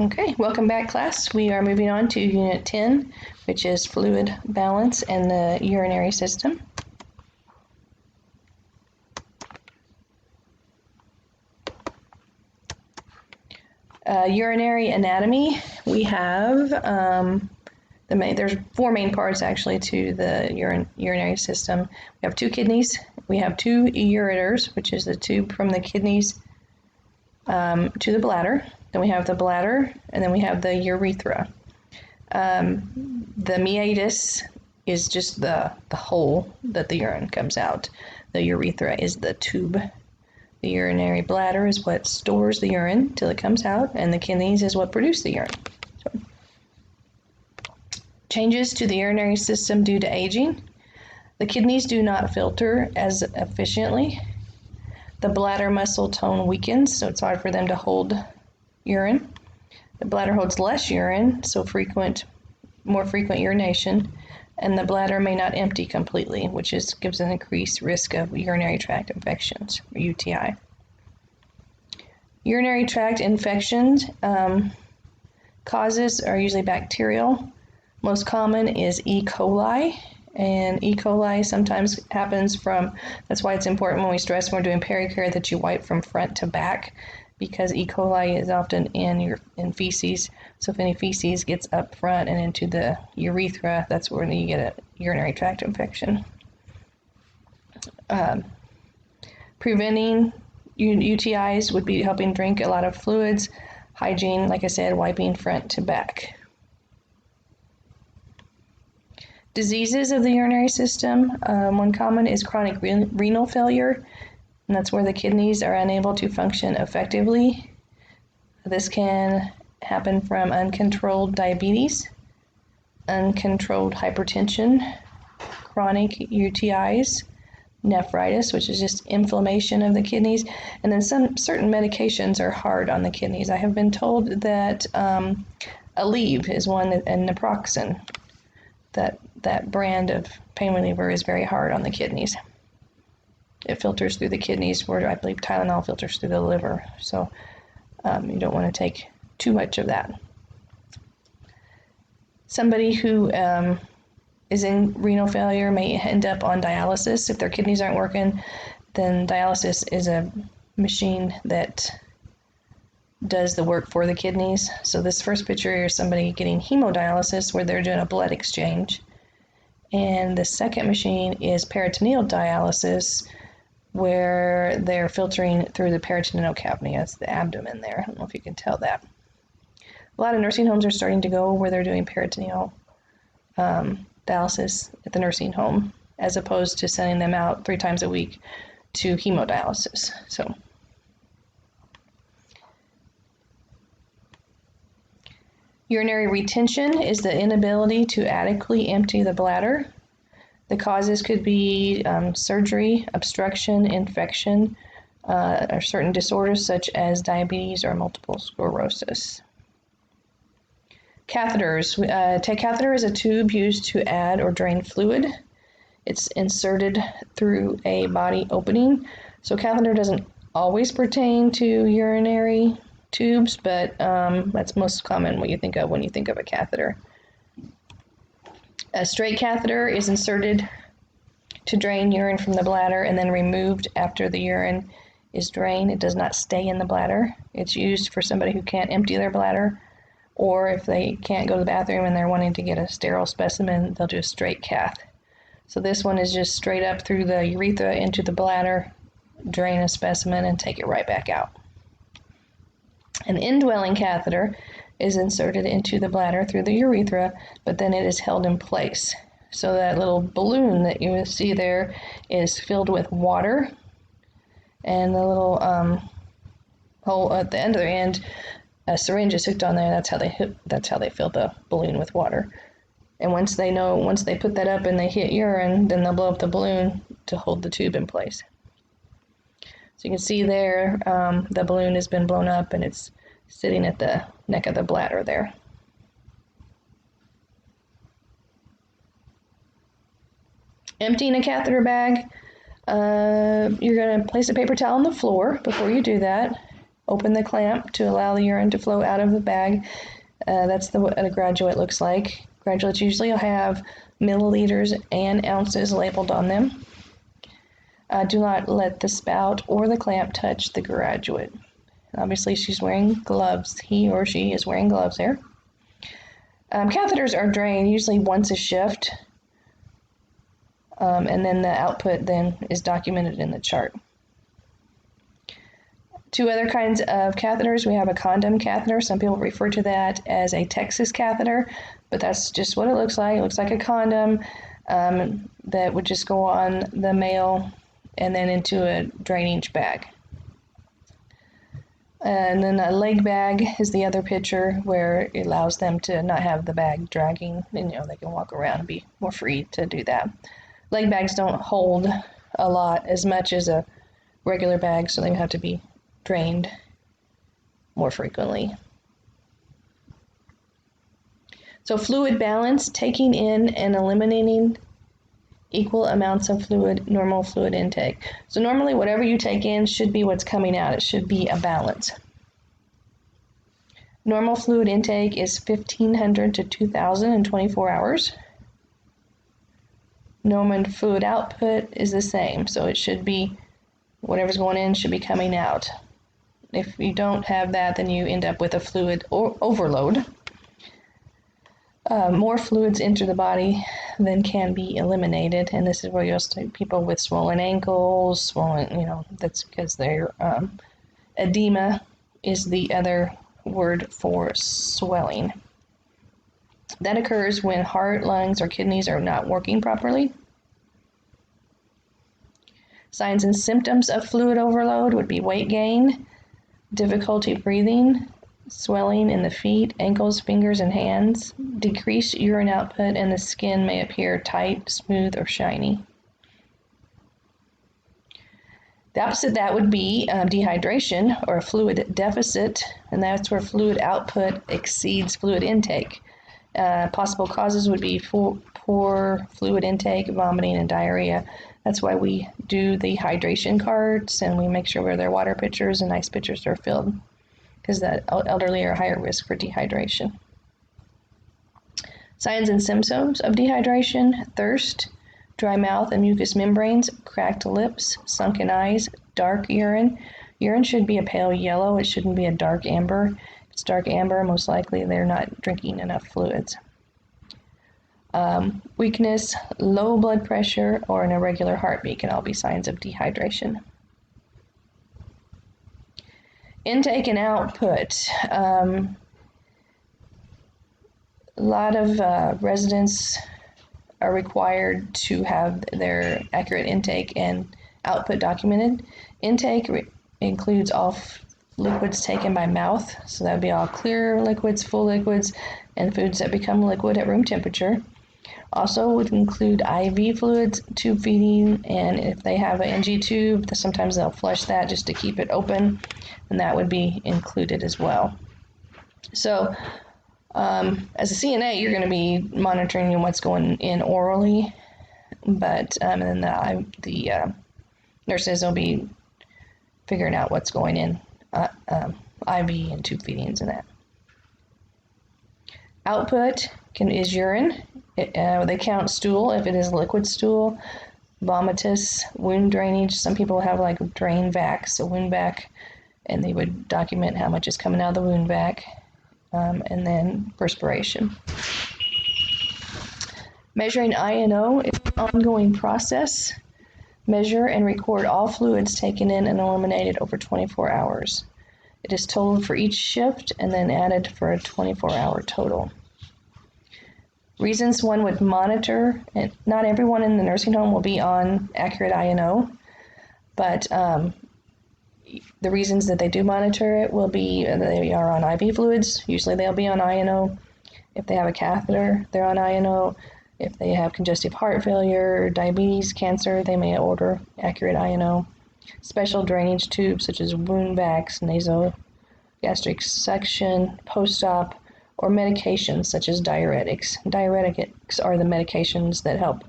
Okay, welcome back, class. We are moving on to Unit 10, which is fluid balance and the urinary system. Urinary anatomy, we have, there's four main parts actually to the urinary system. We have two kidneys, we have two ureters, which is the tube from the kidneys to the bladder. Then we have the bladder, and then we have the urethra. The meatus is just the hole that the urine comes out. The urethra is the tube. The urinary bladder is what stores the urine till it comes out, and the kidneys is what produce the urine. So, changes to the urinary system due to aging. The kidneys do not filter as efficiently. The bladder muscle tone weakens, so it's hard for them to hold urine. The bladder holds less urine, so more frequent urination, and the bladder may not empty completely, which gives an increased risk of urinary tract infections, or UTI. Urinary tract infections causes are usually bacterial. Most common is E. coli, and E. coli sometimes happens from, that's why it's important when we stress when we're doing pericare that you wipe from front to back, because E. coli is often in feces. So if any feces gets up front and into the urethra, that's where you get a urinary tract infection. Preventing UTIs would be helping drink a lot of fluids. Hygiene, like I said, wiping front to back. Diseases of the urinary system. One common is chronic renal failure, and that's where the kidneys are unable to function effectively. This can happen from uncontrolled diabetes, uncontrolled hypertension, chronic UTIs, nephritis, which is just inflammation of the kidneys, and then some certain medications are hard on the kidneys. I have been told that Aleve is one, and naproxen, that brand of pain reliever is very hard on the kidneys. It filters through the kidneys, where I believe Tylenol filters through the liver. So you don't want to take too much of that. Somebody who is in renal failure may end up on dialysis. If their kidneys aren't working, then dialysis is a machine that does the work for the kidneys. So this first picture here is somebody getting hemodialysis, where they're doing a blood exchange. And the second machine is peritoneal dialysis, where they're filtering through the peritoneal cavity. That's the abdomen there. I don't know if you can tell that. A lot of nursing homes are starting to go where they're doing peritoneal dialysis at the nursing home, as opposed to sending them out 3 times a week to hemodialysis. So, urinary retention is the inability to adequately empty the bladder. The causes could be surgery, obstruction, infection, or certain disorders such as diabetes or multiple sclerosis. Catheters. Catheter is a tube used to add or drain fluid. It's inserted through a body opening. So catheter doesn't always pertain to urinary tubes, but that's most common what you think of when you think of a catheter. A straight catheter is inserted to drain urine from the bladder and then removed after the urine is drained. It does not stay in the bladder. It's used for somebody who can't empty their bladder, or if they can't go to the bathroom and they're wanting to get a sterile specimen, they'll do a straight cath. So this one is just straight up through the urethra into the bladder, drain a specimen, and take it right back out. An indwelling catheter is inserted into the bladder through the urethra, but then it is held in place. So that little balloon that you see there is filled with water, and the little hole at the end of the end, a syringe is hooked on there. That's how they fill the balloon with water. And once they put that up and they hit urine, then they'll blow up the balloon to hold the tube in place. So you can see there, the balloon has been blown up and it's sitting at the neck of the bladder there. Emptying a catheter bag, you're going to place a paper towel on the floor before you do that. Open the clamp to allow the urine to flow out of the bag. That's what a graduate looks like. Graduates usually have milliliters and ounces labeled on them. Do not let the spout or the clamp touch the graduate. Obviously, she's wearing gloves. He or she is wearing gloves there. Catheters are drained usually once a shift, and then the output then is documented in the chart. Two other kinds of catheters. We have a condom catheter. Some people refer to that as a Texas catheter, but that's just what it looks like. It looks like a condom that would just go on the male and then into a drainage bag. And then a leg bag is the other picture where it allows them to not have the bag dragging, and they can walk around and be more free to do that. Leg bags don't hold a lot as much as a regular bag, so they have to be drained more frequently. So fluid balance, taking in and eliminating equal amounts of fluid, normal fluid intake. So normally whatever you take in should be what's coming out. It should be a balance. Normal fluid intake is 1,500 to 2,000 in 24 hours. Normal fluid output is the same. So it should be, whatever's going in should be coming out. If you don't have that, then you end up with a fluid overload. More fluids enter the body than can be eliminated, and this is where you'll see people with swollen ankles, swollen, that's because their edema is the other word for swelling. That occurs when heart, lungs, or kidneys are not working properly. Signs and symptoms of fluid overload would be weight gain, difficulty breathing, swelling in the feet, ankles, fingers, and hands, decreased urine output, and the skin may appear tight, smooth, or shiny. The opposite of that would be dehydration or a fluid deficit, and that's where fluid output exceeds fluid intake. Possible causes would be poor fluid intake, vomiting, and diarrhea. That's why we do the hydration cards, and we make sure their water pitchers and ice pitchers are filled, because the elderly are higher risk for dehydration. Signs and symptoms of dehydration: thirst, dry mouth and mucous membranes, cracked lips, sunken eyes, dark urine. Urine should be a pale yellow. It shouldn't be a dark amber. If it's dark amber, most likely they're not drinking enough fluids. Weakness, low blood pressure, or an irregular heartbeat can all be signs of dehydration. Intake and output. A lot of residents are required to have their accurate intake and output documented. Intake includes all liquids taken by mouth, so that would be all clear liquids, full liquids, and foods that become liquid at room temperature. Also would include IV fluids, tube feeding, and if they have an NG tube, sometimes they'll flush that just to keep it open, and that would be included as well. So as a CNA, you're going to be monitoring what's going in orally, but and then the nurses will be figuring out what's going in IV and tube feedings and that. Output is urine. They count stool if it is liquid stool, vomitus, wound drainage. Some people have like drain vacs, a wound vac, and they would document how much is coming out of the wound vac, and then perspiration. Measuring I&O is an ongoing process. Measure and record all fluids taken in and eliminated over 24 hours. It is totaled for each shift and then added for a 24-hour total. Reasons one would monitor, and not everyone in the nursing home will be on accurate I&O, but the reasons that they do monitor it will be they are on IV fluids. Usually they'll be on I&O. If they have a catheter, they're on I&O. If they have congestive heart failure, diabetes, cancer, they may order accurate I&O. Special drainage tubes such as wound vacs, nasogastric suction, post-op, or medications such as diuretics. Diuretics are the medications that help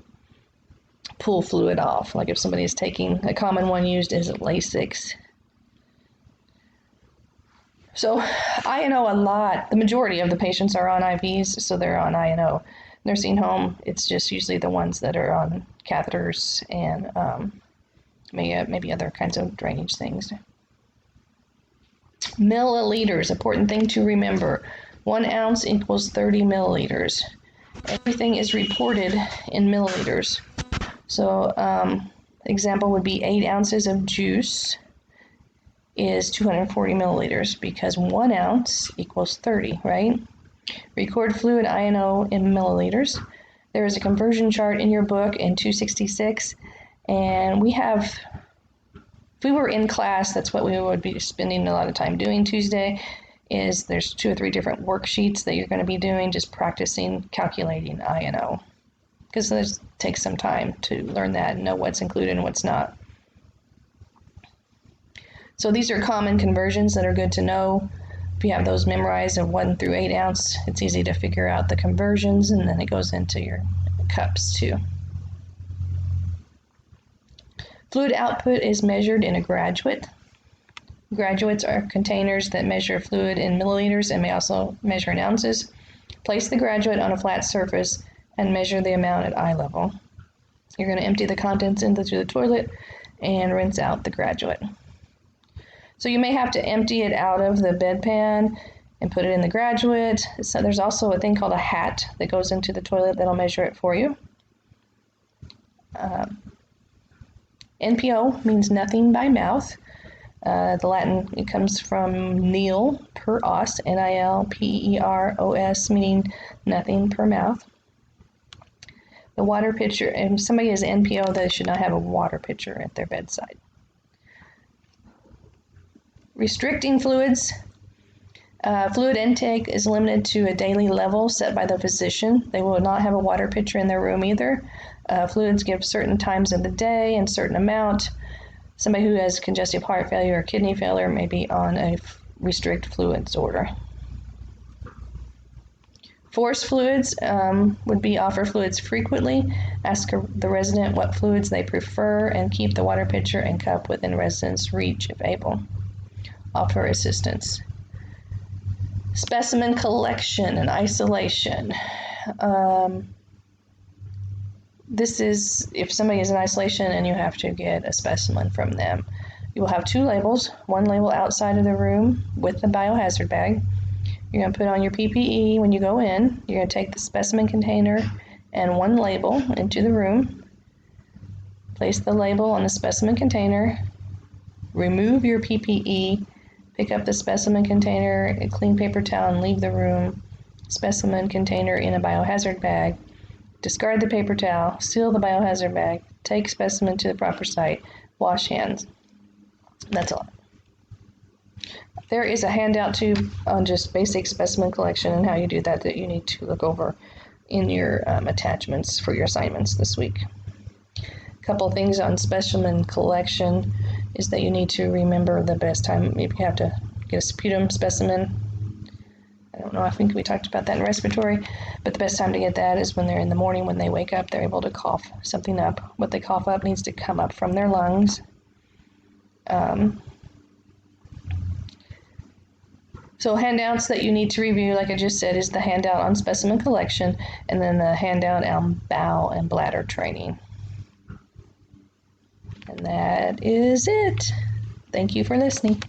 pull fluid off. Like if somebody is taking, a common one used is Lasix. So INO a lot, the majority of the patients are on IVs, so they're on INO. Nursing home, it's just usually the ones that are on catheters and maybe other kinds of drainage things. Milliliters, important thing to remember. 1 ounce equals 30 milliliters. Everything is reported in milliliters. So example would be 8 ounces of juice is 240 milliliters because 1 ounce equals 30, right? Record fluid INO in milliliters. There is a conversion chart in your book in 266, and if we were in class, that's what we would be spending a lot of time doing Tuesday, is there's 2 or 3 different worksheets that you're going to be doing, just practicing calculating INO. Because this takes some time to learn that and know what's included and what's not. So these are common conversions that are good to know. If you have those memorized of 1 through 8 ounce, it's easy to figure out the conversions, and then it goes into your cups too. Fluid output is measured in a graduate. Graduates are containers that measure fluid in milliliters and may also measure in ounces. Place the graduate on a flat surface and measure the amount at eye level. You're going to empty the contents into the toilet and rinse out the graduate. So you may have to empty it out of the bedpan and put it in the graduate. So there's also a thing called a hat that goes into the toilet that'll measure it for you. NPO means nothing by mouth. The Latin, it comes from nil per os, Nilperos, meaning nothing per mouth. The water pitcher, if somebody is NPO, they should not have a water pitcher at their bedside. Restricting fluids. Fluid intake is limited to a daily level set by the physician. They will not have a water pitcher in their room either. Fluids give certain times of the day and certain amount. Somebody who has congestive heart failure or kidney failure may be on a restrict fluids order. Force fluids would be offer fluids frequently, ask the resident what fluids they prefer, and keep the water pitcher and cup within resident's reach if able. Offer assistance. Specimen collection and isolation. This is if somebody is in isolation and you have to get a specimen from them. You will have 2 labels, one label outside of the room with the biohazard bag. You're going to put on your PPE when you go in. You're going to take the specimen container and 1 label into the room. Place the label on the specimen container. Remove your PPE. Pick up the specimen container, a clean paper towel, and leave the room. Specimen container in a biohazard bag. Discard the paper towel, seal the biohazard bag, take specimen to the proper site, wash hands. That's all. There is a handout too on just basic specimen collection and how you do that you need to look over in your attachments for your assignments this week. A couple things on specimen collection is that you need to remember the best time. Maybe you have to get a sputum specimen. I don't know, I think we talked about that in respiratory, but the best time to get that is when they're in the morning, when they wake up, they're able to cough something up. What they cough up needs to come up from their lungs. So handouts that you need to review, like I just said, is the handout on specimen collection, and then the handout on bowel and bladder training. And that is it. Thank you for listening.